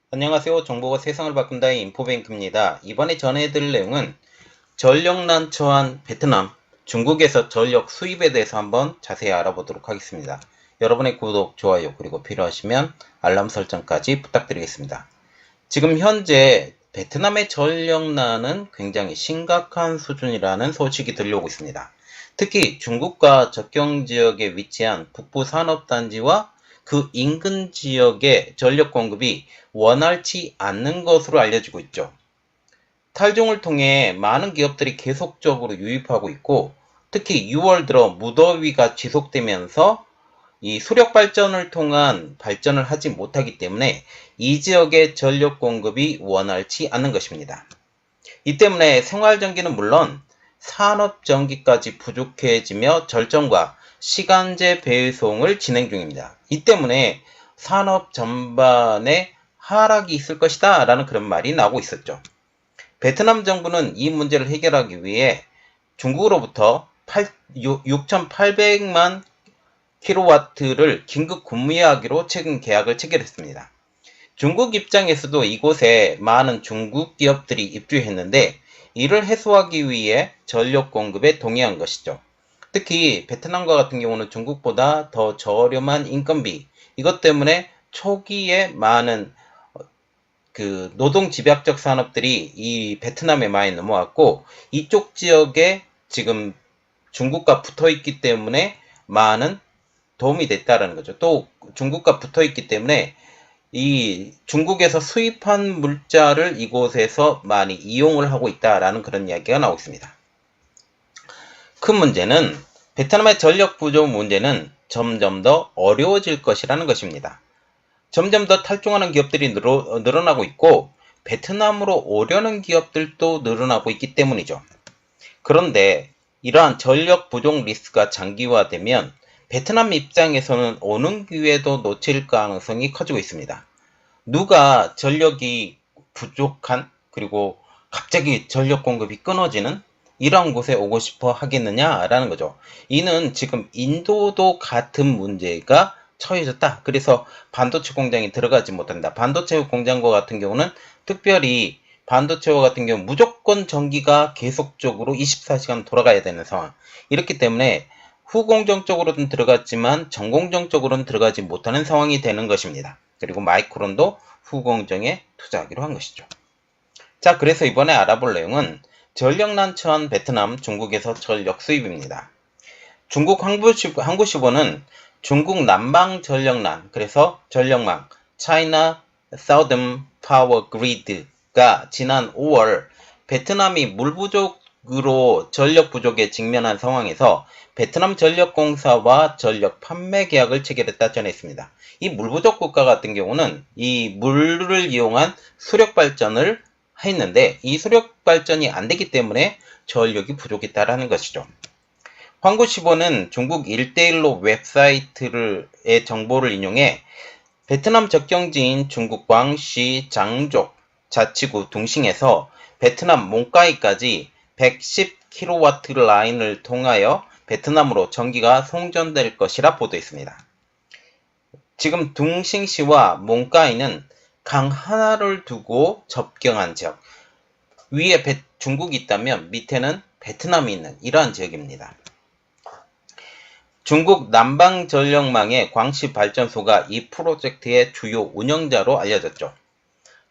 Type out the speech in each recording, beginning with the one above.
안녕하세요. 정보가 세상을 바꾼다의 인포뱅크입니다. 이번에 전해드릴 내용은 전력난 처한 베트남, 중국에서 전력 수입에 대해서 한번 자세히 알아보도록 하겠습니다. 여러분의 구독, 좋아요, 그리고 필요하시면 알람 설정까지 부탁드리겠습니다. 지금 현재 베트남의 전력난은 굉장히 심각한 수준이라는 소식이 들려오고 있습니다. 특히 중국과 접경 지역에 위치한 북부 산업단지와 그 인근 지역의 전력 공급이 원활치 않는 것으로 알려지고 있죠. 탈중을 통해 많은 기업들이 계속적으로 유입하고 있고, 특히 6월 들어 무더위가 지속되면서 이 수력 발전을 통한 발전을 하지 못하기 때문에 이 지역의 전력 공급이 원활치 않는 것입니다. 이 때문에 생활전기는 물론 산업전기까지 부족해지며 절정과 시간제 배송을 진행 중입니다. 이 때문에 산업 전반에 하락이 있을 것이다 라는 그런 말이 나오고 있었죠. 베트남 정부는 이 문제를 해결하기 위해 중국으로부터 6,800만 킬로와트를 긴급 구매하기로 최근 계약을 체결했습니다. 중국 입장에서도 이곳에 많은 중국 기업들이 입주했는데 이를 해소하기 위해 전력 공급에 동의한 것이죠. 특히 베트남과 같은 경우는 중국보다 더 저렴한 인건비, 이것 때문에 초기에 많은 그 노동 집약적 산업들이 이 베트남에 많이 넘어왔고, 이쪽 지역에 지금 중국과 붙어 있기 때문에 많은 도움이 됐다라는 거죠. 또 중국과 붙어 있기 때문에 이 중국에서 수입한 물자를 이곳에서 많이 이용을 하고 있다라는 그런 이야기가 나오고 있습니다. 큰 문제는 베트남의 전력 부족 문제는 점점 더 어려워질 것이라는 것입니다. 점점 더 탈중하는 기업들이 늘어나고 있고 베트남으로 오려는 기업들도 늘어나고 있기 때문이죠. 그런데 이러한 전력 부족 리스크가 장기화되면 베트남 입장에서는 오는 기회도 놓칠 가능성이 커지고 있습니다. 누가 전력이 부족한, 그리고 갑자기 전력 공급이 끊어지는 이런 곳에 오고 싶어 하겠느냐라는 거죠. 이는 지금 인도도 같은 문제가 처해졌다. 그래서 반도체 공장이 들어가지 못한다. 반도체 공장과 같은 경우는 특별히 반도체와 같은 경우 무조건 전기가 계속적으로 24시간 돌아가야 되는 상황. 이렇기 때문에 후공정 쪽으로는 들어갔지만 전공정 쪽으로는 들어가지 못하는 상황이 되는 것입니다. 그리고 마이크론도 후공정에 투자하기로 한 것이죠. 자, 그래서 이번에 알아볼 내용은 전력 난처한 베트남, 중국에서 전력 수입입니다. 중국 항구시보는 중국 남방 전력난, 그래서 전력망, China Southern Power Grid가 지난 5월 베트남이 물 부족으로 전력 부족에 직면한 상황에서 베트남 전력공사와 전력 판매 계약을 체결했다 전했습니다. 이 물 부족 국가 같은 경우는 이 물을 이용한 수력 발전을 했는데 이 수력 발전이 안 되기 때문에 전력이 부족했다라는 것이죠. 황구시보는 중국 1대1로 웹사이트의 정보를 인용해 베트남 접경지인 중국 광시 장족 자치구 둥싱에서 베트남 몽카이까지 110kW 라인을 통하여 베트남으로 전기가 송전될 것이라 보도했습니다. 지금 둥싱시와 몽카이는 강 하나를 두고 접경한 지역, 위에 중국이 있다면 밑에는 베트남이 있는 이러한 지역입니다. 중국 남방전력망의 광시발전소가 이 프로젝트의 주요 운영자로 알려졌죠.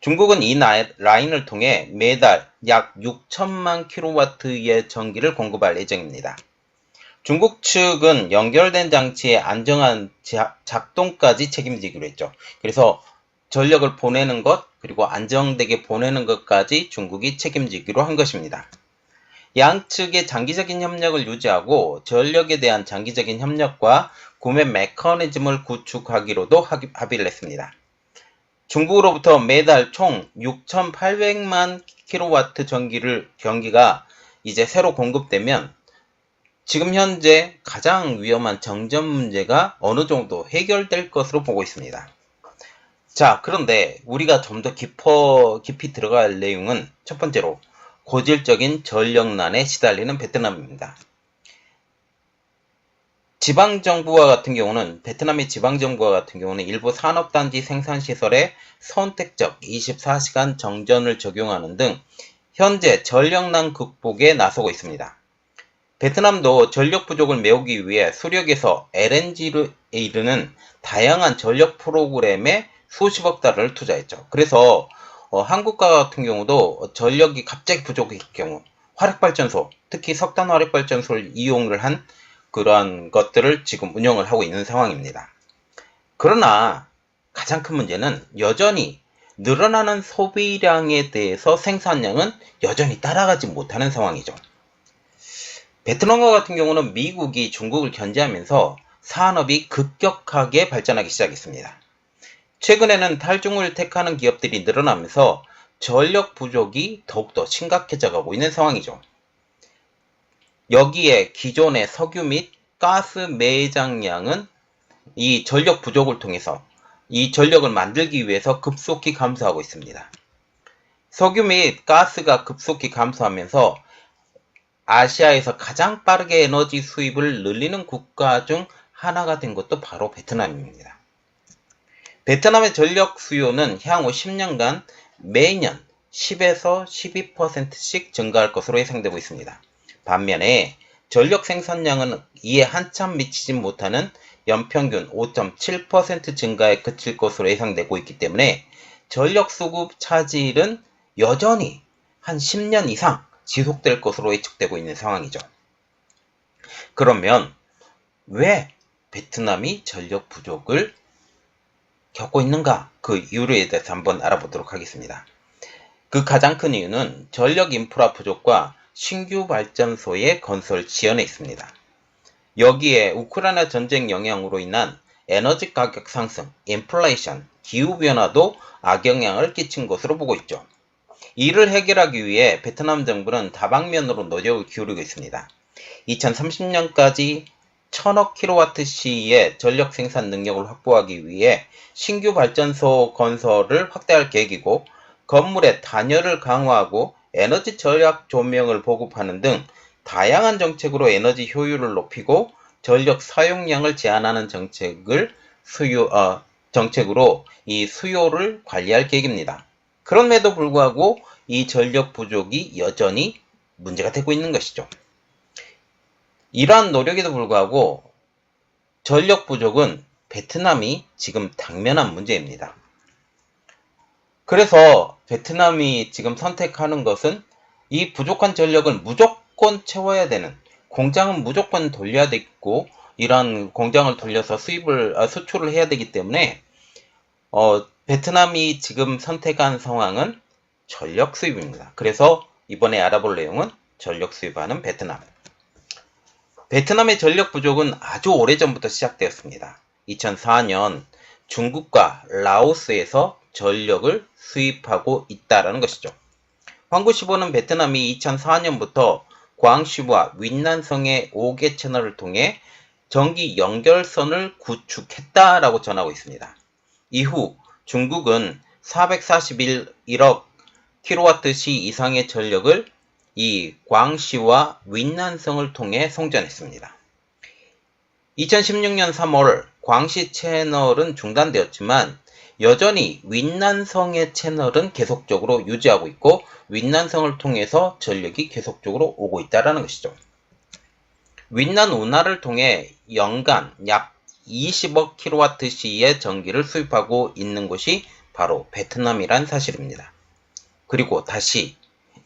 중국은 이 라인을 통해 매달 약 6천만 킬로와트의 전기를 공급할 예정입니다. 중국 측은 연결된 장치의 안정한 작동까지 책임지기로 했죠. 그래서 전력을 보내는 것, 그리고 안정되게 보내는 것까지 중국이 책임지기로 한 것입니다. 양측의 장기적인 협력을 유지하고 전력에 대한 장기적인 협력과 구매 메커니즘을 구축하기로도 합의를 했습니다. 중국으로부터 매달 총 6,800만 킬로와트 전기가 이제 새로 공급되면 지금 현재 가장 위험한 정전 문제가 어느 정도 해결될 것으로 보고 있습니다. 자, 그런데 우리가 좀 더 깊이 들어갈 내용은 첫 번째로 고질적인 전력난에 시달리는 베트남입니다. 지방정부와 같은 경우는 베트남의 지방정부와 같은 경우는 일부 산업단지 생산시설에 선택적 24시간 정전을 적용하는 등 현재 전력난 극복에 나서고 있습니다. 베트남도 전력 부족을 메우기 위해 수력에서 LNG로 이르는 다양한 전력 프로그램에 수십억 달러를 투자했죠. 그래서 한국과 같은 경우도 전력이 갑자기 부족할 경우 화력발전소, 특히 석탄 화력발전소를 이용을 한 그러한 것들을 지금 운영을 하고 있는 상황입니다. 그러나 가장 큰 문제는 여전히 늘어나는 소비량에 대해서 생산량은 여전히 따라가지 못하는 상황이죠. 베트남과 같은 경우는 미국이 중국을 견제하면서 산업이 급격하게 발전하기 시작했습니다. 최근에는 탈중을 택하는 기업들이 늘어나면서 전력 부족이 더욱더 심각해져 가고 있는 상황이죠. 여기에 기존의 석유 및 가스 매장량은 이 전력 부족을 통해서 이 전력을 만들기 위해서 급속히 감소하고 있습니다. 석유 및 가스가 급속히 감소하면서 아시아에서 가장 빠르게 에너지 수입을 늘리는 국가 중 하나가 된 것도 바로 베트남입니다. 베트남의 전력 수요는 향후 10년간 매년 10에서 12%씩 증가할 것으로 예상되고 있습니다. 반면에 전력 생산량은 이에 한참 미치지 못하는 연평균 5.7% 증가에 그칠 것으로 예상되고 있기 때문에 전력 수급 차질은 여전히 한 10년 이상 지속될 것으로 예측되고 있는 상황이죠. 그러면 왜 베트남이 전력 부족을 겪고 있는가? 그 이유에 대해서 한번 알아보도록 하겠습니다. 그 가장 큰 이유는 전력 인프라 부족과 신규 발전소의 건설 지연에 있습니다. 여기에 우크라이나 전쟁 영향으로 인한 에너지 가격 상승, 인플레이션, 기후변화도 악영향을 끼친 것으로 보고 있죠. 이를 해결하기 위해 베트남 정부는 다방면으로 노력을 기울이고 있습니다. 2030년까지 1000억 kWh의 전력 생산 능력을 확보하기 위해 신규 발전소 건설을 확대할 계획이고, 건물의 단열을 강화하고 에너지 절약 조명을 보급하는 등 다양한 정책으로 에너지 효율을 높이고 전력 사용량을 제한하는 정책으로 이 수요를 관리할 계획입니다. 그럼에도 불구하고 이 전력 부족이 여전히 문제가 되고 있는 것이죠. 이러한 노력에도 불구하고 전력 부족은 베트남이 지금 당면한 문제입니다. 그래서 베트남이 지금 선택하는 것은 이 부족한 전력을 무조건 채워야 되는, 공장은 무조건 돌려야 되고 이러한 공장을 돌려서 수출을 해야 되기 때문에 베트남이 지금 선택한 상황은 전력 수입입니다. 그래서 이번에 알아볼 내용은 전력 수입하는 베트남. 베트남의 전력 부족은 아주 오래전부터 시작되었습니다. 2004년 중국과 라오스에서 전력을 수입하고 있다는 것이죠. 황구시보는 베트남이 2004년부터 광시와 윈난성의 5개 채널을 통해 전기 연결선을 구축했다라고 전하고 있습니다. 이후 중국은 441억 kWh 이상의 전력을 이 광시와 윈난성을 통해 송전했습니다. 2016년 3월 광시 채널은 중단되었지만 여전히 윈난성의 채널은 계속적으로 유지하고 있고 윈난성을 통해서 전력이 계속적으로 오고 있다는 것이죠. 윈난 운하를 통해 연간 약 20억 kWh의 전기를 수입하고 있는 곳이 바로 베트남이란 사실입니다. 그리고 다시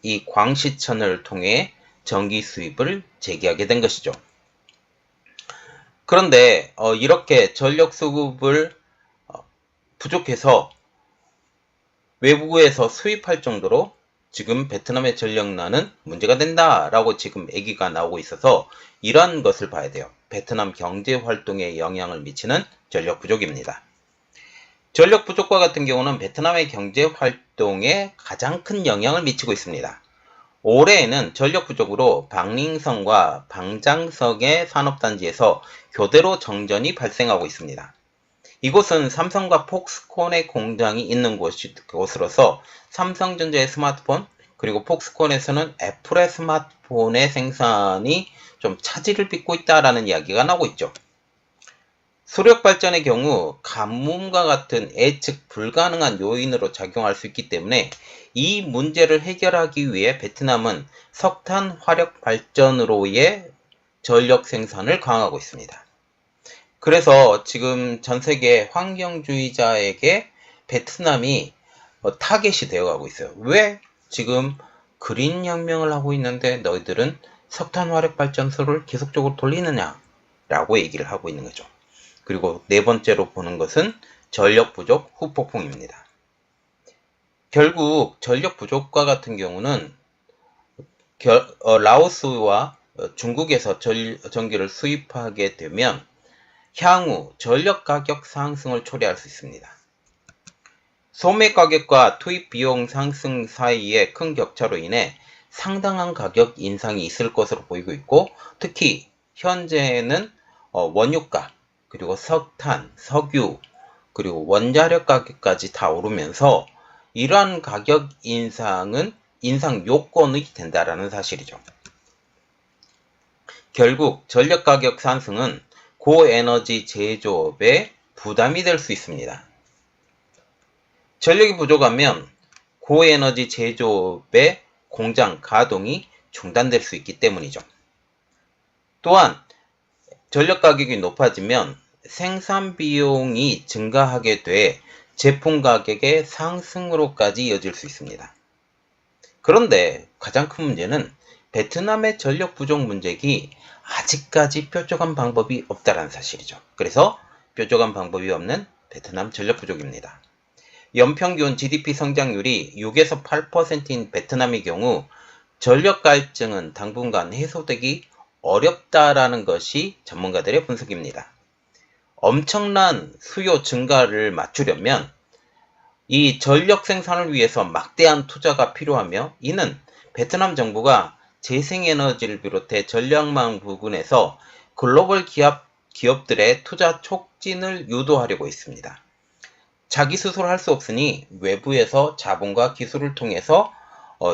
이 광시 채널을 통해 전기 수입을 재개하게 된 것이죠. 그런데 이렇게 전력 수급을 부족해서 외부에서 수입할 정도로 지금 베트남의 전력난은 문제가 된다라고 지금 얘기가 나오고 있어서 이러한 것을 봐야 돼요. 베트남 경제 활동에 영향을 미치는 전력 부족입니다. 전력 부족과 같은 경우는 베트남의 경제 활동에 가장 큰 영향을 미치고 있습니다. 올해에는 전력 부족으로 방링성과 방장석의 산업단지에서 교대로 정전이 발생하고 있습니다. 이곳은 삼성과 폭스콘의 공장이 있는 곳으로서 삼성전자의 스마트폰, 그리고 폭스콘에서는 애플의 스마트폰의 생산이 좀 차질을 빚고 있다라는 이야기가 나오고 있죠. 수력 발전의 경우 가뭄과 같은 예측 불가능한 요인으로 작용할 수 있기 때문에 이 문제를 해결하기 위해 베트남은 석탄 화력 발전으로의 전력 생산을 강화하고 있습니다. 그래서 지금 전 세계 환경주의자에게 베트남이 타겟이 되어가고 있어요. 왜 지금 그린 혁명을 하고 있는데 너희들은 석탄 화력 발전소를 계속적으로 돌리느냐라고 얘기를 하고 있는 거죠. 그리고 네 번째로 보는 것은 전력 부족 후폭풍입니다. 결국 전력 부족과 같은 경우는 라오스와 중국에서 전기를 수입하게 되면 향후 전력 가격 상승을 초래할 수 있습니다. 소매 가격과 투입 비용 상승 사이의 큰 격차로 인해 상당한 가격 인상이 있을 것으로 보이고 있고, 특히 현재는 원유가, 그리고 석탄, 석유, 그리고 원자력 가격까지 다 오르면서 이러한 가격 인상은 인상 요건이 된다라는 사실이죠. 결국 전력 가격 상승은 고에너지 제조업에 부담이 될 수 있습니다. 전력이 부족하면 고에너지 제조업의 공장 가동이 중단될 수 있기 때문이죠. 또한 전력 가격이 높아지면 생산 비용이 증가하게 돼 제품 가격의 상승으로까지 이어질 수 있습니다. 그런데 가장 큰 문제는 베트남의 전력 부족 문제가 아직까지 뾰족한 방법이 없다는 사실이죠. 그래서 뾰족한 방법이 없는 베트남 전력 부족입니다. 연평균 GDP 성장률이 6에서 8%인 베트남의 경우 전력 갈증은 당분간 해소되기 어렵다라는 것이 전문가들의 분석입니다. 엄청난 수요 증가를 맞추려면 이 전력 생산을 위해서 막대한 투자가 필요하며, 이는 베트남 정부가 재생에너지를 비롯해 전력망 부분에서 글로벌 기업들의 투자 촉진을 유도하려고 했습니다. 자기 스스로 할 수 없으니 외부에서 자본과 기술을 통해서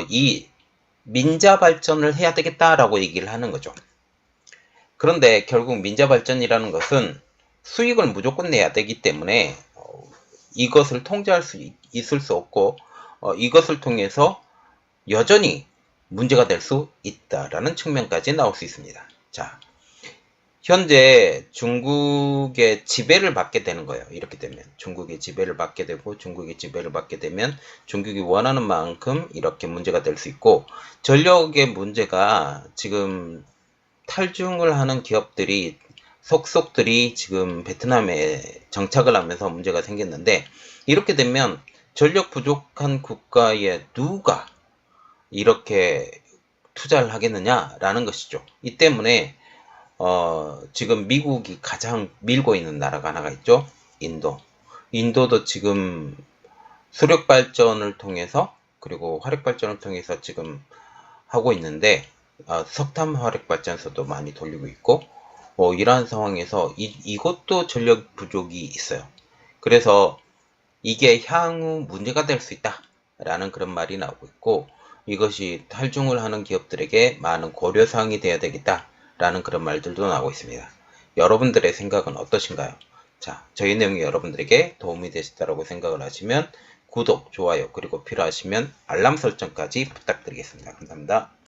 이 민자 발전을 해야 되겠다라고 얘기를 하는 거죠. 그런데 결국 민자 발전이라는 것은 수익을 무조건 내야 되기 때문에 이것을 통제할 수 있을 수 없고, 이것을 통해서 여전히 문제가 될 수 있다라는 측면까지 나올 수 있습니다. 자, 현재 중국의 지배를 받게 되는 거예요. 이렇게 되면 중국의 지배를 받게 되고, 중국의 지배를 받게 되면 중국이 원하는 만큼 이렇게 문제가 될 수 있고, 전력의 문제가 지금 탈중을 하는 기업들이 속속들이 지금 베트남에 정착을 하면서 문제가 생겼는데, 이렇게 되면 전력 부족한 국가에 누가 이렇게 투자를 하겠느냐라는 것이죠. 이 때문에 지금 미국이 가장 밀고 있는 나라가 하나가 있죠. 인도. 인도도 지금 수력 발전을 통해서, 그리고 화력 발전을 통해서 지금 하고 있는데, 석탄 화력 발전소도 많이 돌리고 있고, 이러한 상황에서 이것도 전력 부족이 있어요. 그래서 이게 향후 문제가 될 수 있다라는 그런 말이 나오고 있고, 이것이 탈중을 하는 기업들에게 많은 고려사항이 되어야 되겠다라는 그런 말들도 나오고 있습니다. 여러분들의 생각은 어떠신가요? 자, 저희 내용이 여러분들에게 도움이 되셨다고 생각을 하시면 구독, 좋아요, 그리고 필요하시면 알람 설정까지 부탁드리겠습니다. 감사합니다.